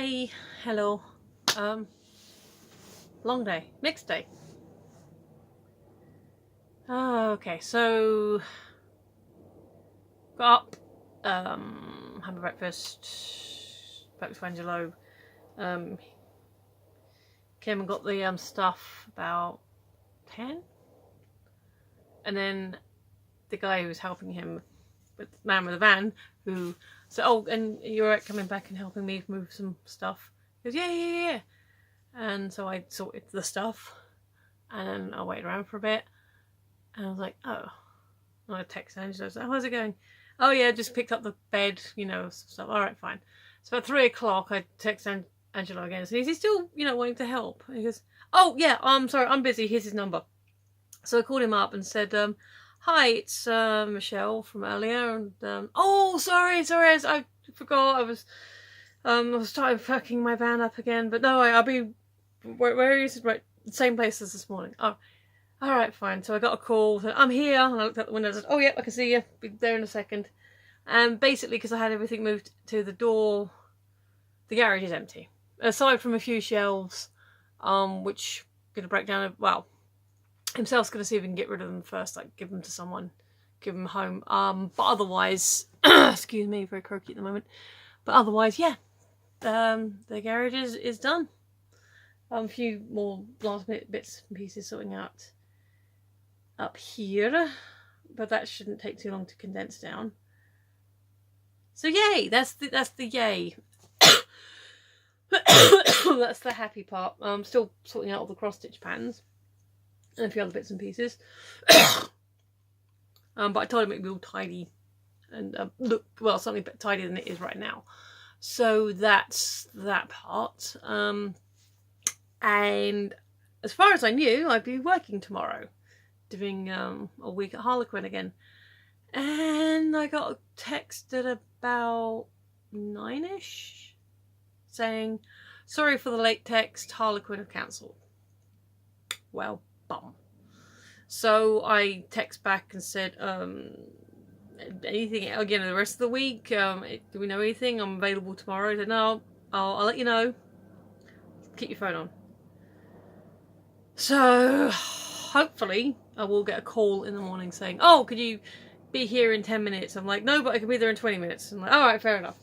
Hi, hello. Long day, mixed day. Okay, so got up, had my breakfast, breakfast for Angelo. Came and got the stuff about 10, and then the guy who was helping him, with the man with the van, who said, "Oh, and you're right, coming back and helping me move some stuff." He goes, "Yeah." And so I sorted the stuff, and then I waited around for a bit, and I was like, "Oh." And I texted Angela, I was like, "How's it going?" "Oh yeah, just picked up the bed, stuff." "All right, fine." So about 3 o'clock, I texted Angelo again. So is he still, wanting to help? And he goes, "Oh yeah, I'm sorry, I'm busy. Here's his number." So I called him up and said, "Hi, it's Michelle from earlier." And oh, sorry, I forgot. I was starting packing my van up again, but no, I'll be. Where is it? Right, same place as this morning. Oh, all right, fine. So I got a call. Said, "I'm here." And I looked out the window and said, "Oh, yeah, I can see you. Be there in a second." And basically, because I had everything moved to the door, the garage is empty. Aside from a few shelves, which going to break down. Well, himself's going to see if we can get rid of them first, like give them to someone, give them home. But otherwise, excuse me, very croaky at the moment. But otherwise, yeah, the garage is done. A few more last minute bits and pieces sorting out up here, but that shouldn't take too long to condense down. So yay, that's the yay. That's the happy part. I'm still sorting out all the cross stitch patterns and a few other bits and pieces. But I told him it'd be all tidy and look something a bit tidier than it is right now. So that's that part. And as far as I knew, I'd be working tomorrow, doing a week at Harlequin again. And I got a text at about 9ish saying, "Sorry for the late text, Harlequin have cancelled." Well, bum. So I text back and said, "Anything again the rest of the week? Do we know anything? I'm available tomorrow." He said, "No, I'll let you know. Keep your phone on." So hopefully I will get a call in the morning saying, "Oh, could you be here in 10 minutes?" I'm like, "No, but I can be there in 20 minutes." I'm like, "All right, fair enough."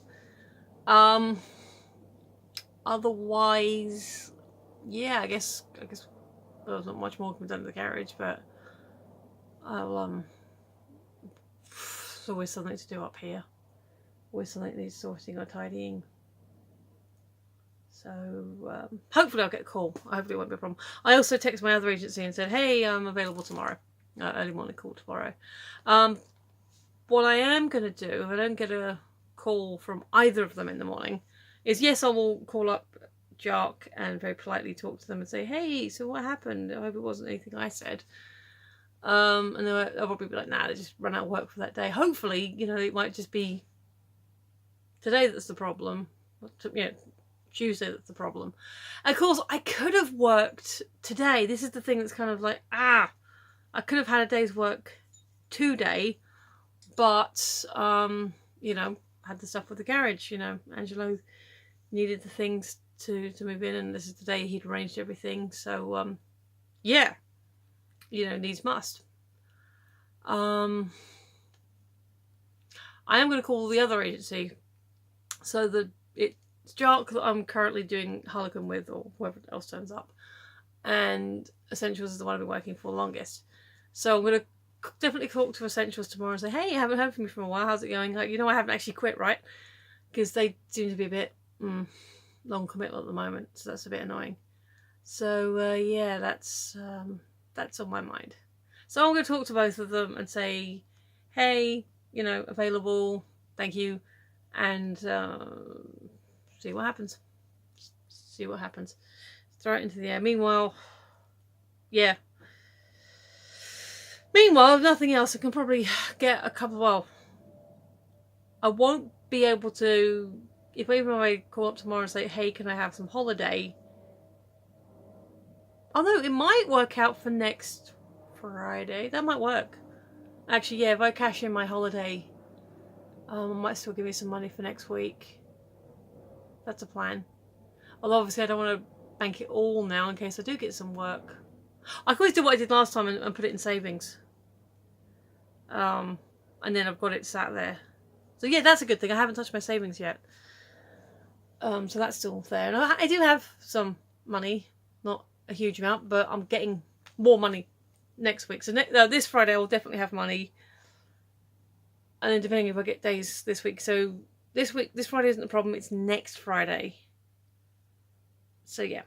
Otherwise, yeah, I guess there's not much more can be done in the garage, but I'll there's always something to do up here. Always something that needs sorting or tidying. So hopefully I'll get a call. Hopefully it won't be a problem. I also texted my other agency and said, "Hey, I'm available tomorrow. Early morning call tomorrow." What I am going to do, if I don't get a call from either of them in the morning, is yes, I will call up Jark and very politely talk to them and say, "Hey, so what happened? I hope it wasn't anything I said." And they'll probably be like, "Nah, they just run out of work for that day." Hopefully, it might just be today that's the problem. Tuesday that's the problem. And of course, I could have worked today. This is the thing that's kind of like, I could have had a day's work today, but had the stuff with the garage. Angelo needed the things to move in, and this is the day he'd arranged everything. So needs must. I am going to call the other agency. So it's Jark that I'm currently doing Harlequin with, or whoever else turns up, and Essentials is the one I've been working for the longest. So I'm going to definitely talk to Essentials tomorrow and say, "Hey, I haven't heard from you for a while. How's it going? Like, I haven't actually quit, right?" Because they seem to be a bit long committal at the moment, so that's a bit annoying. So yeah, that's on my mind. So I'm going to talk to both of them and say, "Hey, available, thank you," and see what happens. Throw it into the air. Meanwhile, if nothing else, I can probably get a couple. I won't be able to, even if I call up tomorrow and say, "Hey, can I have some holiday?" Although it might work out for next Friday. That might work. Actually, yeah, if I cash in my holiday, I might still give me some money for next week. That's a plan. Although obviously I don't want to bank it all now in case I do get some work. I can always do what I did last time and put it in savings. And then I've got it sat there. So yeah, that's a good thing. I haven't touched my savings yet. So that's still there. And I do have some money, not a huge amount, but I'm getting more money next week. So this Friday I'll definitely have money. And then depending if I get days this week. So this Friday isn't the problem. It's next Friday. So yeah.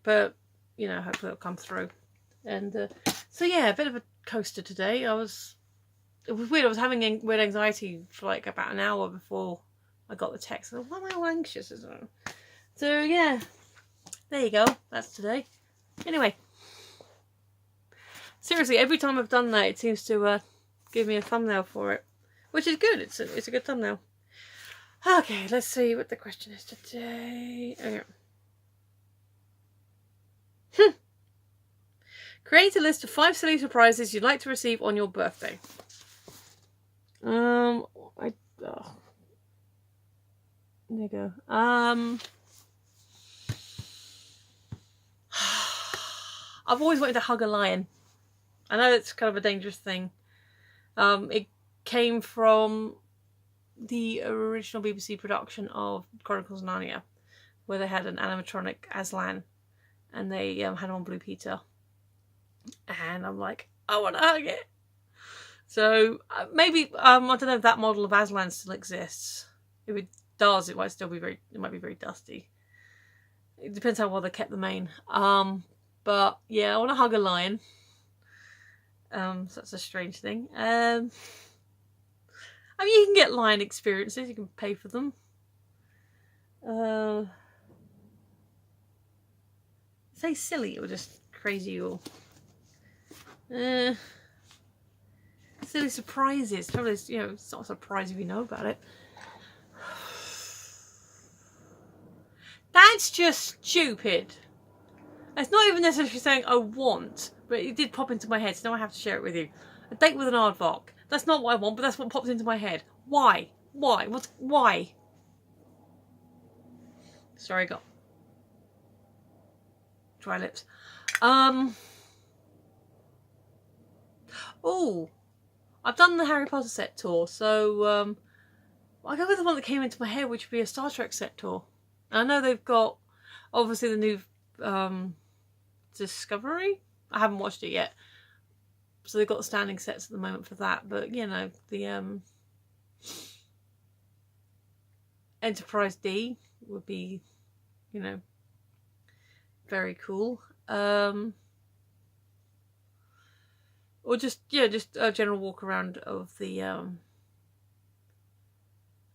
But, you know, hopefully it'll come through. And so yeah, a bit of a coaster today. It was weird. I was having weird anxiety for like about an hour before I got the text. I thought, why am I all anxious? So yeah, there you go. That's today. Anyway, seriously, every time I've done that, it seems to give me a thumbnail for it, which is good. It's a good thumbnail. Okay, let's see what the question is today. Okay. Create a list of 5 silly surprises you'd like to receive on your birthday. There you go. I've always wanted to hug a lion. I know it's kind of a dangerous thing. It came from the original BBC production of Chronicles of Narnia, where they had an animatronic Aslan, and they had him on Blue Peter. And I'm like, I want to hug it. So maybe I don't know if that model of Aslan still exists. If it does, it might be very dusty. It depends how well they kept the mane. But yeah, I want to hug a lion. So that's a strange thing. I mean, you can get lion experiences. You can pay for them. Say silly or just crazy or silly surprises. Trouble is, you know, it's not a surprise if you know about it. That's just stupid. It's not even necessarily saying I want, but it did pop into my head, so now I have to share it with you. A date with an aardvark. That's not what I want, but that's what pops into my head. Why? Why? Why? Sorry, I got dry lips. Oh, I've done the Harry Potter set tour, so I'll go with the one that came into my head, which would be a Star Trek set tour. I know they've got, obviously, the new Discovery. I haven't watched it yet, so they've got standing sets at the moment for that. But you know, the Enterprise D would be, you know, very cool. Or just a general walk around of the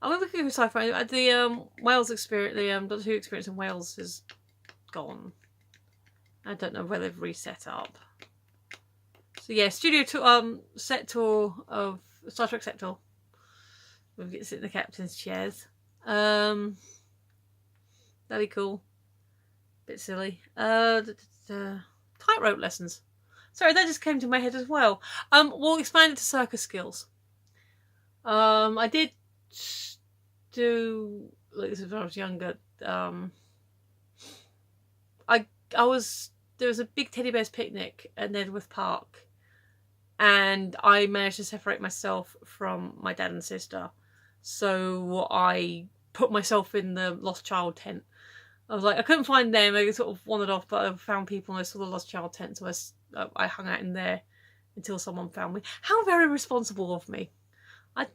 I mean, we could go sci-fi. The Wales experience, the Doctor Who experience in Wales is gone. I don't know where they've reset up. So yeah, set tour of Star Trek set tour. We'll get to sit in the captain's chairs. That'd be cool. Bit silly. Tightrope lessons. Sorry, that just came to my head as well. We'll expand it to circus skills. I did do, like, this was when I was younger. There was a big teddy bears picnic at Nedworth Park, and I managed to separate myself from my dad and sister. So I put myself in the lost child tent. I was like, I couldn't find them. I sort of wandered off, but I found people and I saw the lost child tent, so I hung out in there until someone found me. How very responsible of me. I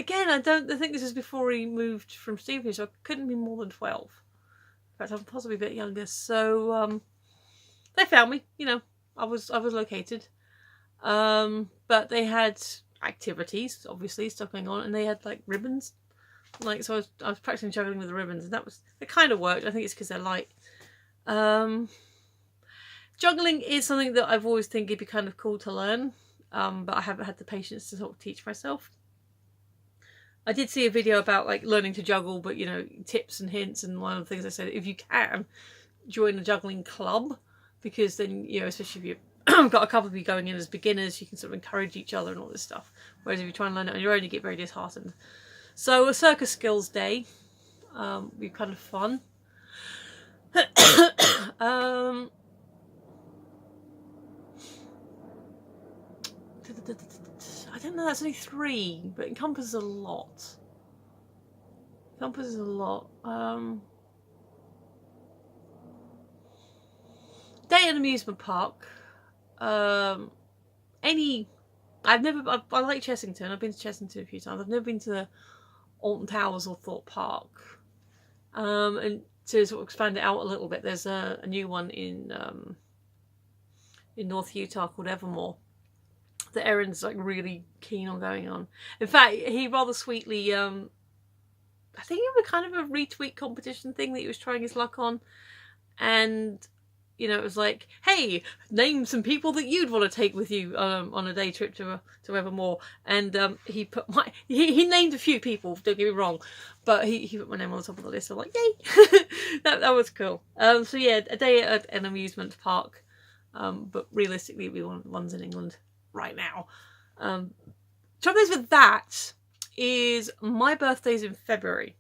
think this is before he moved from Stevenage, so I couldn't be more than 12. In fact, I'm possibly a bit younger. So they found me. You know, I was located. But they had activities, obviously, stuff going on, and they had like ribbons. Like, so I was practicing juggling with the ribbons, and it kind of worked. I think it's because they're light. Juggling is something that I've always think it'd be kind of cool to learn, but I haven't had the patience to sort of teach myself. I did see a video about like learning to juggle, but you know, tips and hints, and one of the things I said, if you can, join a juggling club, because then, you know, especially if you've got a couple of you going in as beginners, you can sort of encourage each other and all this stuff. Whereas if you try and learn it on your own, you get very disheartened. So a circus skills day would be kind of fun. I don't know, that's only 3, but it encompasses a lot. Day at an amusement park. I like Chessington. I've been to Chessington a few times. I've never been to Alton Towers or Thorpe Park. And to sort of expand it out a little bit, there's a new one in North Utah called Evermore that Erin's like really keen on going on. In fact, he rather sweetly, I think it was kind of a retweet competition thing that he was trying his luck on, and you know, it was like, hey, name some people that you'd want to take with you on a day trip to Evermore. And he put he named a few people, don't get me wrong, but he put my name on the top of the list. I'm like, yay! that was cool. So yeah, a day at an amusement park, but realistically we want ones in England right now. Trouble is with that is my birthday's in February.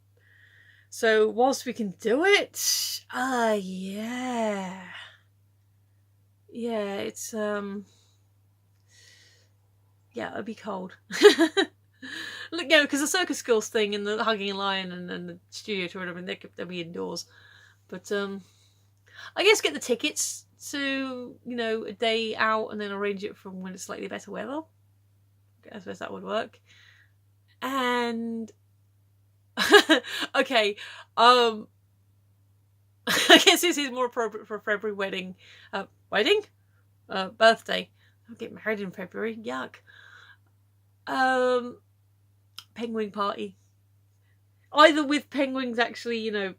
So whilst we can do it, yeah, it's it'll be cold. Look, because the circus skills thing and the hugging lion and the studio tour and everything, they'll be indoors. But I guess get the tickets to, you know, a day out and then arrange it from when it's slightly better weather. I suppose that would work. And okay, I guess this is more appropriate for a February wedding. Birthday. I'll get married in February. Yuck. Penguin party. Either with penguins actually, you know,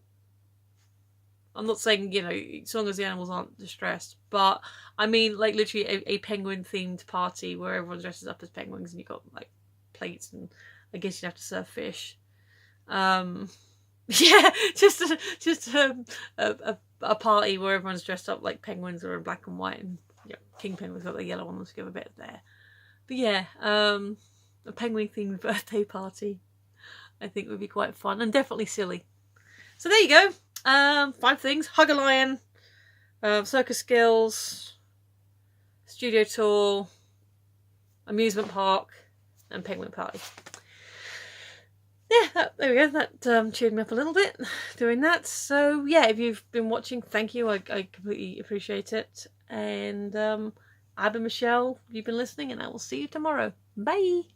I'm not saying, you know, as long as the animals aren't distressed, but I mean like literally a penguin themed party where everyone dresses up as penguins and you've got like plates and I guess you'd have to serve fish. Yeah, just a party where everyone's dressed up like penguins or in black and white, and you know, king penguins got the yellow ones to give a bit there. But yeah, a penguin themed birthday party I think would be quite fun and definitely silly. So there you go. 5 things: hug a lion, circus skills, studio tour, amusement park, and penguin party. Yeah, there we go. That cheered me up a little bit doing that. So yeah, if you've been watching, thank you. I completely appreciate it. And I've been Michelle. You've been listening, and I will see you tomorrow. Bye.